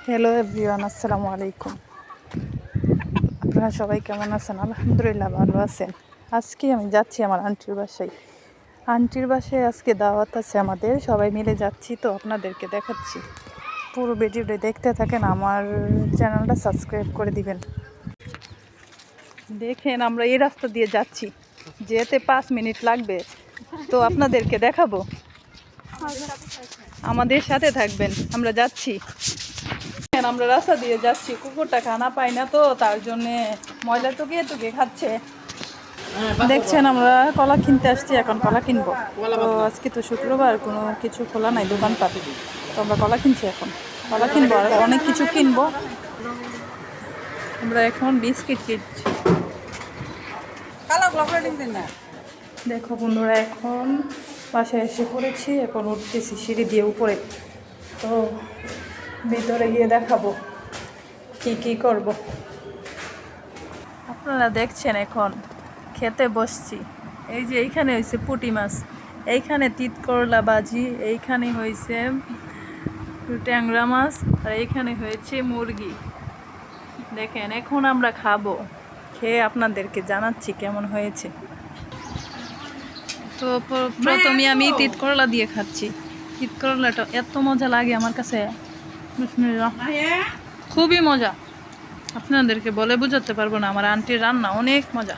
Hello everyone, আসসালামু আলাইকুম। আপনারা সবাই কেমন আছেন? আলহামদুলিল্লাহ ভালো আছেন। আজকে আমি যাচ্ছি আমার আন্টির বাসায়। আন্টির বাসায় আজকে দাওয়াত আছে আমাদের, সবাই মিলে যাচ্ছি, তো আপনাদেরকে দেখাচ্ছি। পুরো ভিডিওটা দেখতে থাকেন, আমার চ্যানেলটা সাবস্ক্রাইব করে দিবেন। দেখেন আমরা এই রাস্তা দিয়ে যাচ্ছি, যেতে 5 মিনিট লাগবে, তো আপনাদেরকে দেখাবো। আমাদের সাথে থাকবেন, আমরা যাচ্ছি। আমরা রাস্তা দিয়ে যাচ্ছি, কুকুরটা খানা পাই না, তো তার জন্যে ময়লা টুকিয়ে টুকিয়ে খাচ্ছে। দেখছেন আমরা কলা কিনতে আসছি, এখন কলা কিনবো। তো আজকে তো শুক্রবার, কোনো কিছু খোলা নাই দোকানপাট, তো আমরা কলা কিনছি। এখন কলা কিনবো আর অনেক কিছু কিনবো। আমরা এখন বিস্কিট কিনছি। দেখো বন্ধুরা, এখন বাসায় এসে পড়েছি, এখন উঠতেছি সিঁড়ি দিয়ে উপরে। তো ভিতরে গিয়ে দেখাবো কি কি করব। আপনারা দেখছেন এখন খেতে বসছি। এই যে এইখানে হয়েছে পুঁটি মাছ, এইখানে তিত করলা ভাজি, এইখানে হয়েছে ট্যাংরা মাছ, আর এইখানে হয়েছে মুরগি। দেখেন এখন আমরা খাবো, খেয়ে আপনাদেরকে জানাচ্ছি কেমন হয়েছে। তো প্রথমে আমি তিত করলা দিয়ে খাচ্ছি। তিত করলাটা এত মজা লাগে আমার কাছে, বিসমিল্লাহ, খুবই মজা। আপনাদেরকে বলে বোঝাতে পারবো না, আমার আন্টির রান্না অনেক মজা।